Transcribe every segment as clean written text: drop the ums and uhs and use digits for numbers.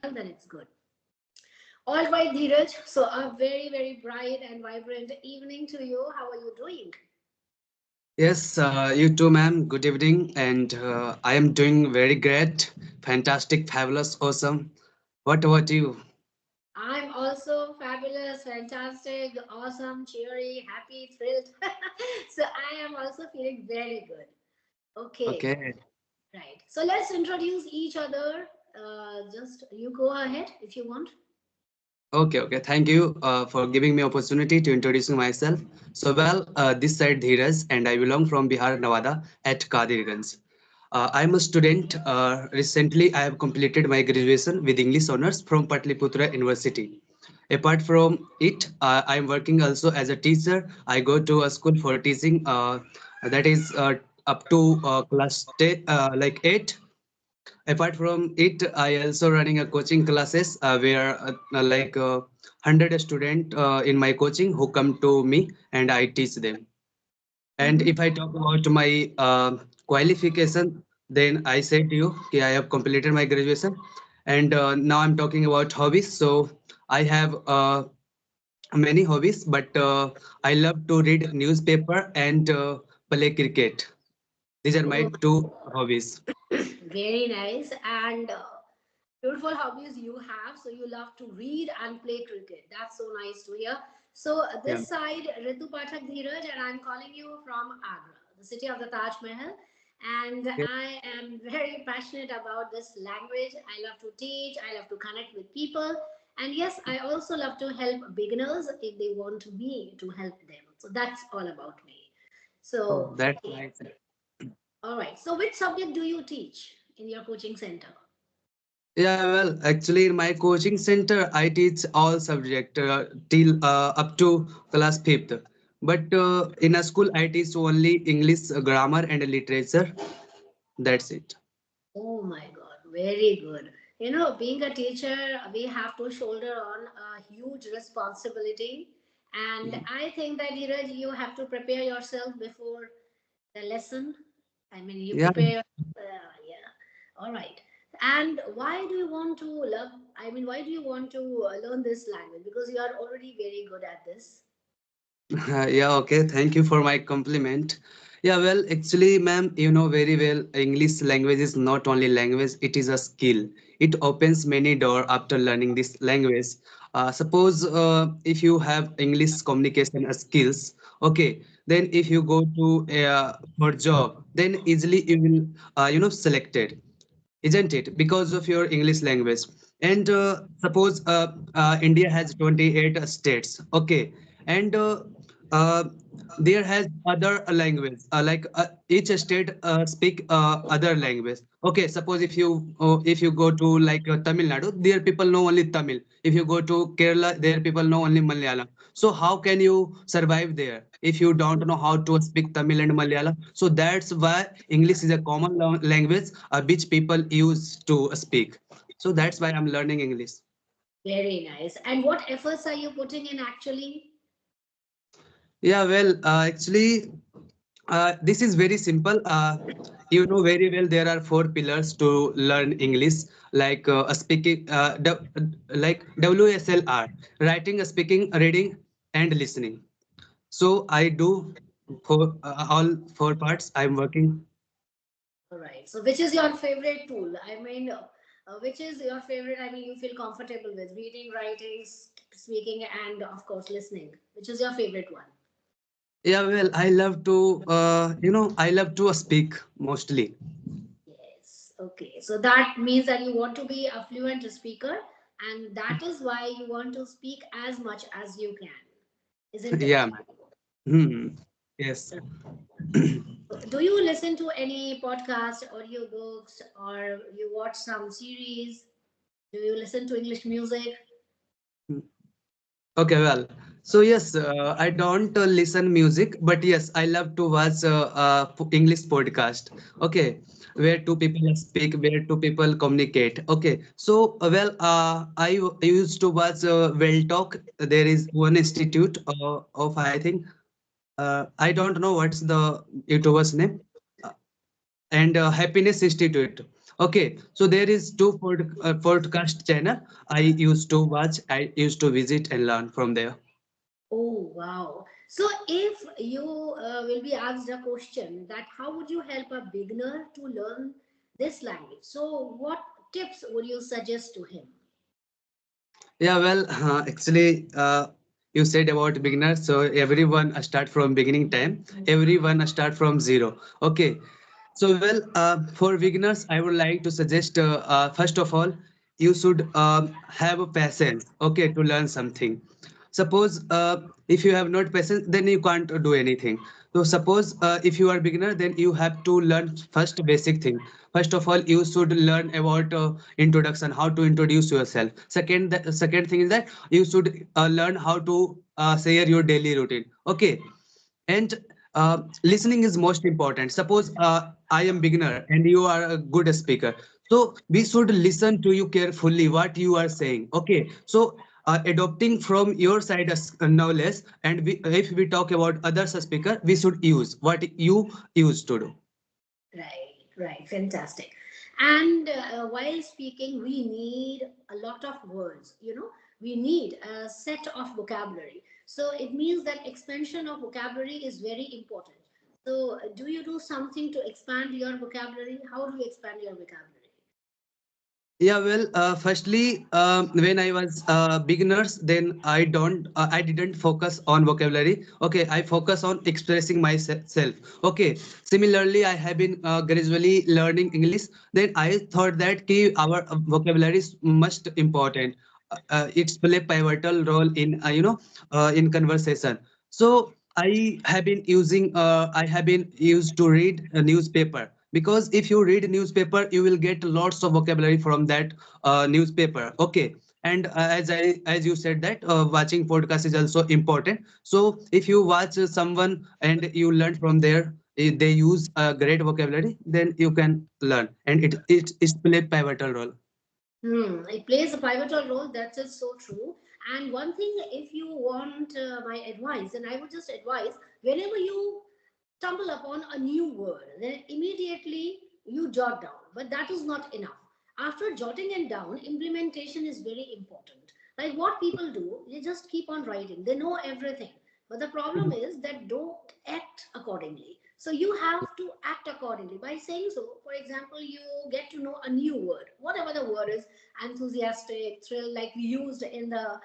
Well, then it's good. All right, Dheeraj. So, a very, very bright and vibrant evening to you. How are you doing? Yes, you too, ma'am. Good evening, and I am doing very great, fantastic, fabulous, awesome. What about you? I'm also fabulous, fantastic, awesome, cheery, happy, thrilled. So, I am also feeling very good. Okay, Okay, right. So, let's introduce each other. Just you go ahead if you want. okay. Thank you for giving me opportunity to introducing myself. So, this side Dheeraj, and I belong from Bihar, Nevada at Kadirganj. I am a student. Recently, I have completed my graduation with English honors from Patliputra University. Apart from it, I am working also as a teacher. I go to a school for teaching. That is up to like 8. Apart from it, I also running a coaching classes where 100 student in my coaching who come to me and I teach them. And Mm-hmm. if I talk about my qualification, then I said to you, okay, I have completed my graduation, and now I'm talking about hobbies. So I have many hobbies, but I love to read newspaper and play cricket. These are my Oh, two hobbies. very nice. And beautiful hobbies you have. So you love to read and play cricket. That's so nice to hear. So Yeah. this side, Ritu Pathak Dheeraj, and I'm calling you from Agra, the city of the Taj Mahal. And Yeah. I am very passionate about this language. I love to teach. I love to connect with people. And yes, I also love to help beginners if they want me to help them. So that's all about me. Oh, So, that's nice. all right. So which subject do you teach in your coaching center? Yeah, well, actually, in my coaching center, I teach all subject till up to class fifth. But in a school, I teach only English, grammar, and literature. That's it. Oh my God, very good. You know, being a teacher, we have to shoulder on a huge responsibility. And I think that, Dheeraj, you have to prepare yourself before the lesson. I mean, you Yeah, prepare, yeah. All right. And why do you want to love? I mean, why do you want to learn this language? Because you are already very good at this. yeah, okay. Thank you for my compliment. Yeah, well, actually, ma'am, you know very well, English language is not only language, it is a skill. It opens many doors after learning this language. Suppose if you have English communication skills, okay, then if you go to for job, then easily you will, selected, isn't it? Because of your English language. And suppose India has 28 states, okay, and uh, there has other language, each state speak other language. Okay, suppose if you go to like Tamil Nadu, there people know only Tamil. If you go to Kerala, there people know only Malayalam. So how can you survive there if you don't know how to speak Tamil and Malayalam? So that's why English is a common language which people use to speak. So that's why I'm learning English. Very nice. And what efforts are you putting in actually? Yeah, well, actually, this is very simple. You know very well there are four pillars to learn English, like speaking, like WSLR, writing, speaking, reading, and listening. So I do for all four parts. I'm working. All right. So, which is your favorite tool? I mean, which is your favorite? I mean, you feel comfortable with reading, writing, speaking, and of course, listening. Which is your favorite one? Yeah, well, I love to speak mostly. Yes. Okay. So that means that you want to be a fluent speaker, and that is why you want to speak as much as you can, isn't Yeah. it? Hmm. Yes. Do you listen to any podcast, audiobooks, or you watch some series? Do you listen to English music? Okay, well, so yes, I don't listen music, but yes, I love to watch English podcast. Okay, where two people speak, where two people communicate. Okay, so I used to watch Well Talk. There is one institute of I think I don't know what's the YouTuber's name, uh, and Happiness Institute. Okay, so there is two podcast channel I used to watch. I used to visit and learn from there. Oh, wow. So, if you will be asked a question that how would you help a beginner to learn this language? So, what tips would you suggest to him? Yeah, well, actually, you said about beginners, so everyone start from beginning time. Everyone start from zero. Okay, so well, for beginners, I would like to suggest first of all, you should have a patience. Okay, to learn something. Suppose if you have not patience, then you can't do anything. So suppose if you are beginner, then you have to learn first basic thing. First of all, you should learn about introduction, how to introduce yourself. Second, the second thing is that you should learn how to share your daily routine. Okay, and listening is most important. Suppose I am beginner and you are a good speaker, so we should listen to you carefully what you are saying. Okay, so adopting from your side as knowledge, and if we talk about others speaker, we should use what you used to do. Right, right, fantastic. And while speaking, we need a lot of words, we need a set of vocabulary. So it means that expansion of vocabulary is very important. So, do you do something to expand your vocabulary? How do you expand your vocabulary? Yeah, well, firstly, when I was beginners, then I didn't focus on vocabulary. Okay, I focus on expressing myself. Okay, similarly, I have been gradually learning English. Then I thought that our vocabulary is most important. It's play pivotal role in in conversation. So I have been used to read a newspaper, because if you read newspaper, you will get lots of vocabulary from that newspaper. Okay, and as you said that watching podcast is also important. So if you watch someone and you learn from there, they use a great vocabulary, then you can learn, and it play pivotal role. It plays a pivotal role. That is so true. And one thing, if you want my advice, and I would just advise whenever you stumble upon a new word, then immediately you jot down. But that is not enough. After jotting it down, implementation is very important. Like what people do, they just keep on writing. They know everything. But the problem is that don't act accordingly. So you have to act accordingly by saying so. For example, you get to know a new word, whatever the word is, enthusiastic, thrill, like we used in the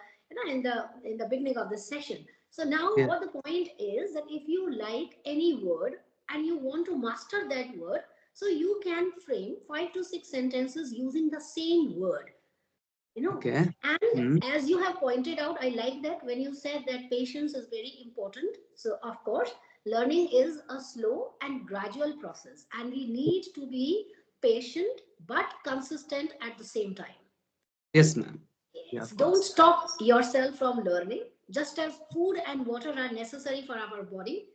in the beginning of this session. So now Yeah. what the point is that if you like any word and you want to master that word, so you can frame 5 to 6 sentences using the same word you know Okay. and Hmm. as you have pointed out, I like that when you said that patience is very important. So of course, learning is a slow and gradual process, and we need to be patient but consistent at the same time, Yes, right? ma'am. Yeah, Yes, of don't course. stop yourself from learning. Just as food and water are necessary for our body,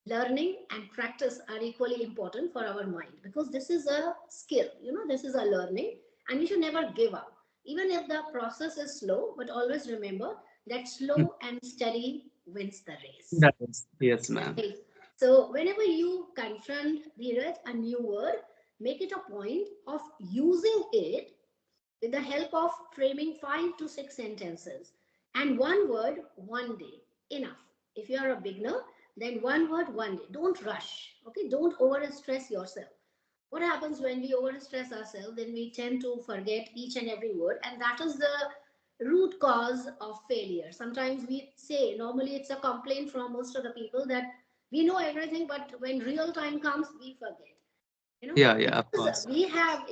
learning and practice are equally important for our mind, because this is a skill, this is a learning, and we should never give up even if the process is slow. But always remember that Hmm. slow and steady wins the race, That is, yes, ma'am. right? So whenever you confront, Dheeraj, a new word, make it a point of using it with the help of framing 5 to 6 sentences, and one word one day. Enough. If you are a beginner, then one word one day. Don't rush. Okay, don't over stress yourself. What happens when we over stress ourselves? Then we tend to forget each and every word, and that is the root cause of failure. Sometimes we say, normally it's a complaint from most of the people, that we know everything, but when real time comes, we forget, Yeah, yeah, of because course. we have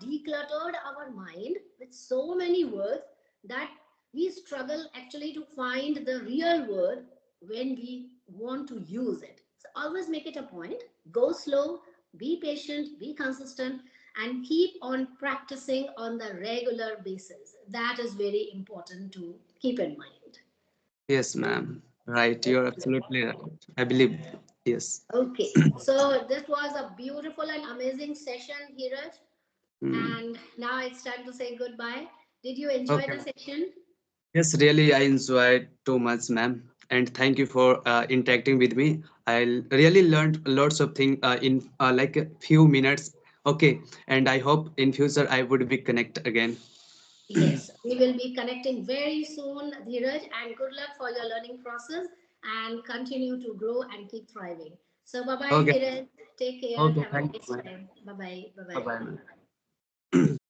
decluttered our mind with so many words that we struggle actually to find the real word when we want to use it. So always make it a point, go slow, be patient, be consistent, and keep on practicing on the regular basis. That is very important to keep in mind. Yes, ma'am. Right, you're absolutely right. I believe. Yes. Okay, so this was a beautiful and amazing session, Dheeraj. Hmm. And now it's time to say goodbye. Did you enjoy Okay. the session? Yes, really, I enjoyed too much, ma'am. And thank you for interacting with me. I really learned lots of things in like a few minutes. Okay, and I hope in future I would be connect again. Yes, we will be connecting very soon, Dheeraj, and good luck for your learning process and continue to grow and keep thriving. So, bye bye, Okay, Dheeraj. Take care. okay, Have a thank you, nice man. time. Bye bye. Bye Bye bye. bye, man.